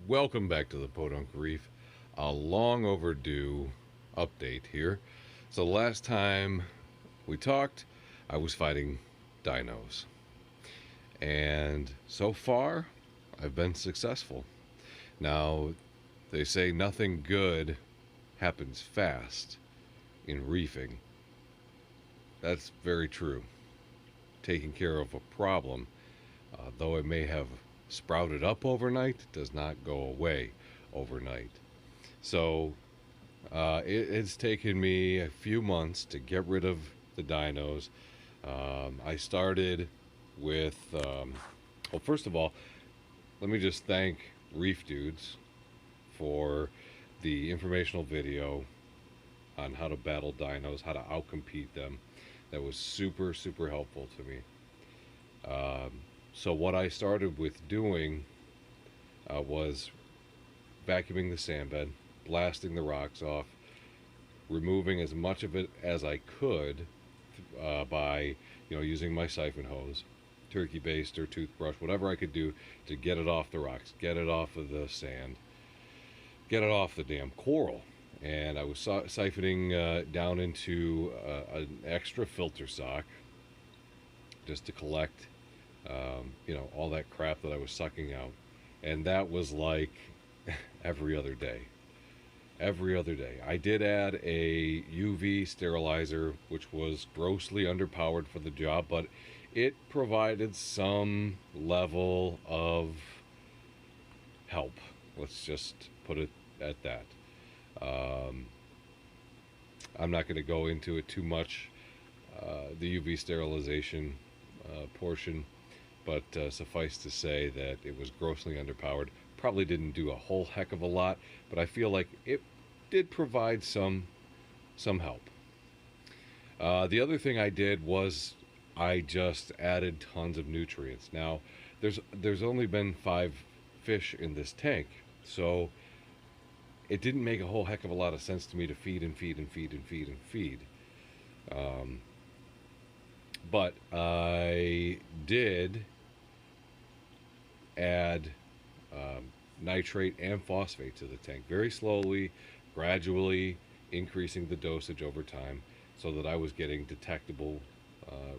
Welcome back to the Podunk Reef. A long overdue update here. So, last time we talked, I was fighting dinos. And so far, I've been successful. Now, they say nothing good happens fast in reefing. That's very true. Taking care of a problem, though it may have sprouted up overnight, does not go away overnight. So it's taken me a few months to get rid of the dinos. I started with, well, first of all, let me just thank Reef Dudes for the informational video on how to battle dinos, how to outcompete them. That was super, super helpful to me. So what I started with doing was vacuuming the sand bed, blasting the rocks off, removing as much of it as I could by using my siphon hose, turkey baster, toothbrush, whatever I could do to get it off the rocks, get it off of the sand, get it off the damn coral. And I was siphoning down into an extra filter sock just to collect all that crap that I was sucking out. And that was like every other day. Every other day. I did add a UV sterilizer, which was grossly underpowered for the job, but it provided some level of help. Let's just put it at that. I'm not going to go into it too much, the UV sterilization portion, but suffice to say that it was grossly underpowered. Probably didn't do a whole heck of a lot, but I feel like it did provide some help. The other thing I did was I just added tons of nutrients. Now, there's only been 5 fish in this tank, so it didn't make a whole heck of a lot of sense to me to feed and feed and feed and feed and feed. But I did add nitrate and phosphate to the tank very slowly, gradually increasing the dosage over time so that I was getting detectable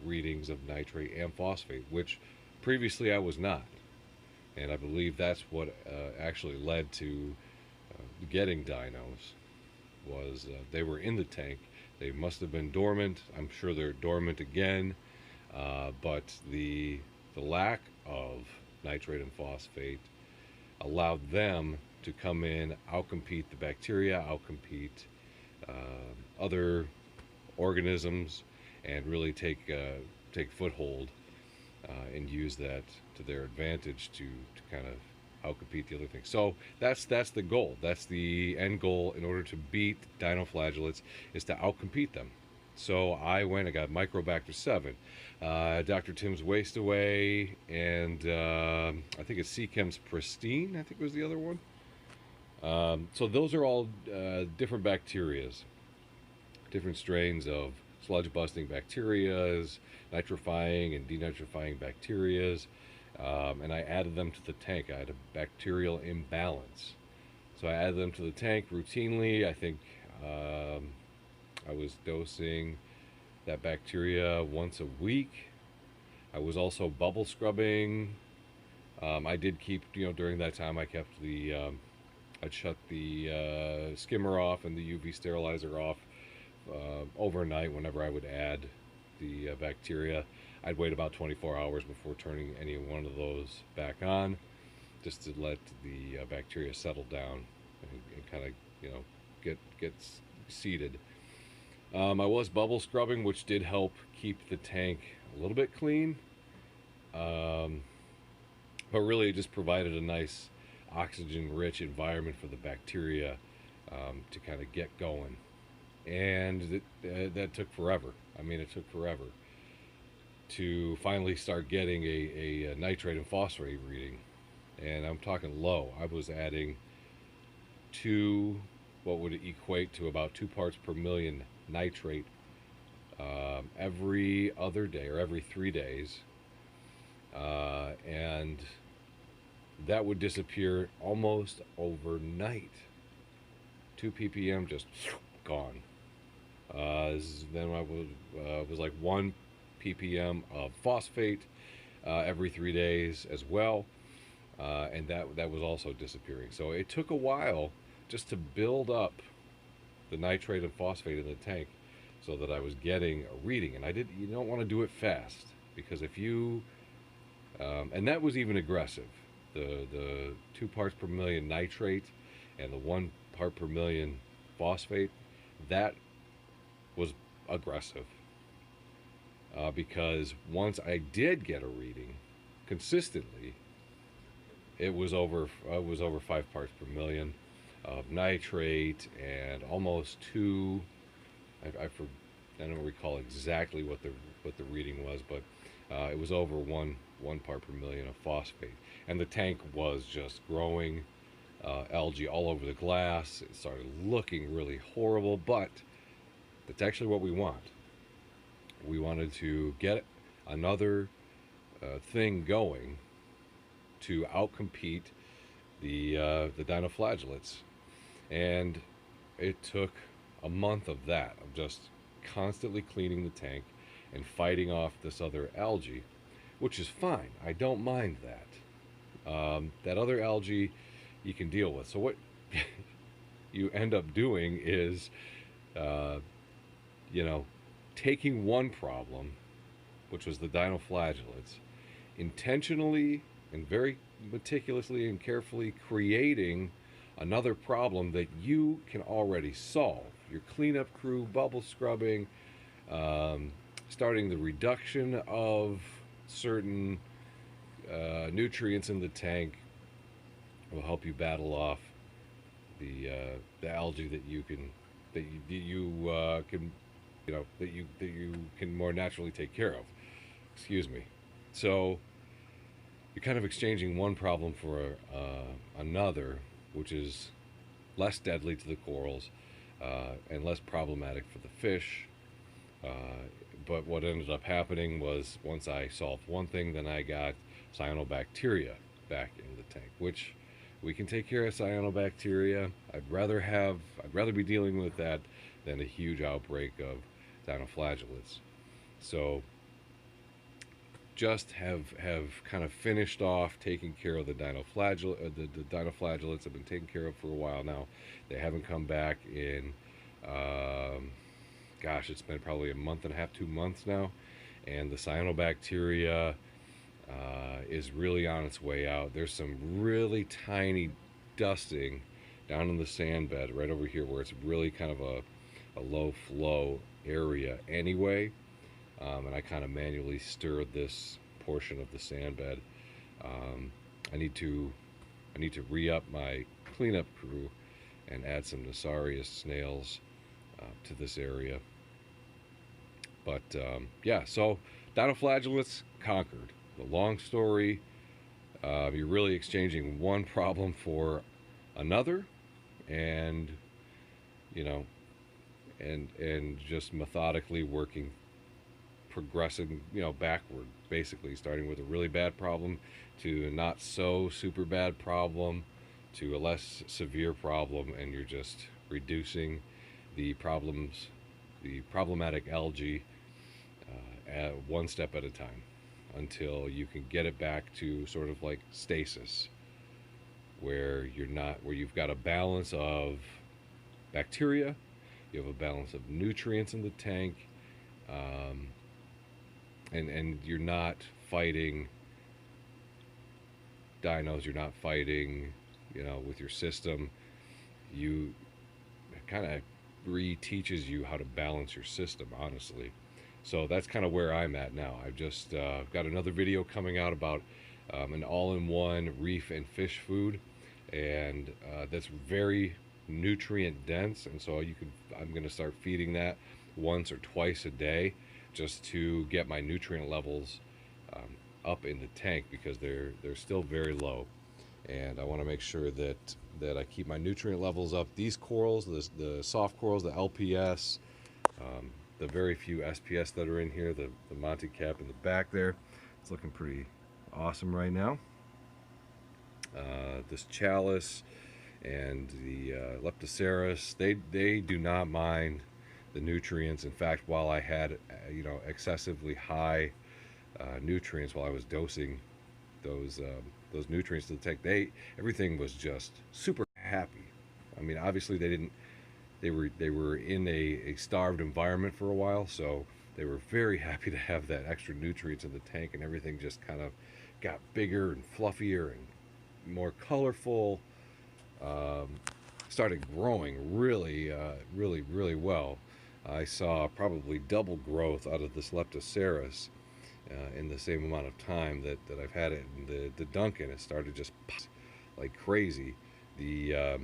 readings of nitrate and phosphate, which previously I was not. And I believe that's what actually led to getting dinos, was they were in the tank. They must have been dormant. I'm sure they're dormant again, but the lack of nitrate and phosphate allowed them to come in, outcompete the bacteria, outcompete other organisms, and really take foothold and use that to their advantage to kind of outcompete the other things. So that's the goal. That's the end goal. In order to beat dinoflagellates, is to outcompete them. So I got Microbacter 7, Dr. Tim's Waste Away, and I think it's Seachem's Pristine, I think was the other one. So those are all different bacterias, different strains of sludge-busting bacterias, nitrifying and denitrifying bacterias. And I added them to the tank. I had a bacterial imbalance. So I added them to the tank routinely. I think I was dosing that bacteria once a week. I was also bubble scrubbing. I did keep, during that time I kept I'd shut the skimmer off and the UV sterilizer off overnight whenever I would add the bacteria. I'd wait about 24 hours before turning any one of those back on, just to let the bacteria settle down and kind of, get seated. I was bubble scrubbing, which did help keep the tank a little bit clean, but really it just provided a nice oxygen-rich environment for the bacteria to kind of get going. And that took forever. I mean, it took forever to finally start getting a nitrate and phosphate reading. And I'm talking low. I was adding what would equate to about 2 parts per million nitrate every other day or every 3 days. And that would disappear almost overnight. 2 ppm just gone. Then I was like 1 ppm of phosphate every 3 days as well, and that was also disappearing. So it took a while just to build up the nitrate and phosphate in the tank, so that I was getting a reading. And you don't want to do it fast, because if you and that was even aggressive. The 2 parts per million nitrate and the 1 part per million phosphate, that was aggressive, because once I did get a reading consistently, it was over 5 parts per million of nitrate, and almost 2. I don't recall exactly what the reading was, but it was over one part per million of phosphate, and the tank was just growing algae all over the glass. It started looking really horrible, but that's actually what we want. We wanted to get another thing going to outcompete the dinoflagellates, and it took a month of that, of just constantly cleaning the tank and fighting off this other algae, which is fine. I don't mind that. That other algae you can deal with. So what you end up doing is, uh, you know, taking one problem, which was the dinoflagellates, intentionally and very meticulously and carefully creating another problem that you can already solve. Your cleanup crew, bubble scrubbing, starting the reduction of certain nutrients in the tank will help you battle off the algae that you can that you can more naturally take care of. Excuse me. So you're kind of exchanging one problem for another, which is less deadly to the corals and less problematic for the fish. Uh, but what ended up happening was, once I solved one thing, then I got cyanobacteria back in the tank, which we can take care of cyanobacteria. I'd rather be dealing with that than a huge outbreak of dinoflagellates. So just have kind of finished off taking care of the dinoflagellates have been taken care of for a while now. They haven't come back in gosh, it's been probably a month and a half, 2 months now, and the cyanobacteria is really on its way out. There's some really tiny dusting down in the sand bed right over here, where it's really kind of a low flow area anyway. And I kind of manually stirred this portion of the sand bed. I need to re-up my cleanup crew and add some Nasarius snails to this area. But yeah, so dinoflagellates conquered. The long story, you're really exchanging one problem for another, and and just methodically working, progressing, backward, basically starting with a really bad problem to a not so super bad problem to a less severe problem, and you're just reducing the problematic algae one step at a time, until you can get it back to sort of like stasis, where you've got a balance of bacteria, you have a balance of nutrients in the tank, and you're not fighting dinos, you're not fighting, with your system. You kind of re-teaches you how to balance your system, honestly. So that's kind of where I'm at now. I've just got another video coming out about an all-in-one reef and fish food, and that's very nutrient dense, and so I'm going to start feeding that once or twice a day, just to get my nutrient levels up in the tank, because they're still very low, and I want to make sure that I keep my nutrient levels up. These corals, the soft corals, the LPS, the very few SPS that are in here, the Monte Cap in the back there, it's looking pretty awesome right now. this chalice and the Leptocerus, they do not mind the nutrients. In fact, while I had excessively high nutrients while I was dosing those nutrients to the tank, everything was just super happy. I mean, obviously they were in a starved environment for a while, so they were very happy to have that extra nutrients in the tank, and everything just kind of got bigger and fluffier and more colorful. Um, Started growing really well. I saw probably double growth out of this Leptocerus in the same amount of time that I've had it. And the Duncan, it started just like crazy. The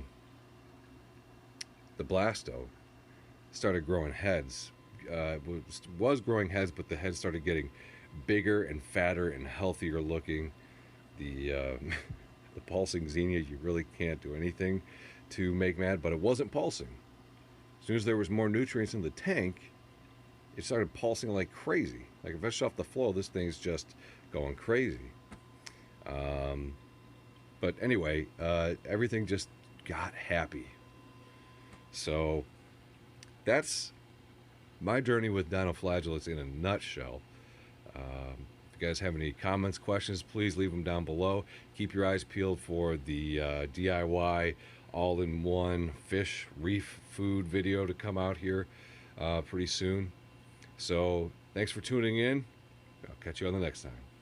the Blasto started growing heads. Was growing heads, but the heads started getting bigger and fatter and healthier looking. The the pulsing Xenia, you really can't do anything to make mad, but it wasn't pulsing. As soon as there was more nutrients in the tank, it started pulsing like crazy. Like if I shut off the flow, this thing's just going crazy. Um, but anyway, everything just got happy. So that's my journey with dinoflagellates in a nutshell. If you guys have any comments, questions, please leave them down below. Keep your eyes peeled for the DIY all-in-one fish reef food video to come out here pretty soon. So thanks for tuning in. I'll catch you on the next time.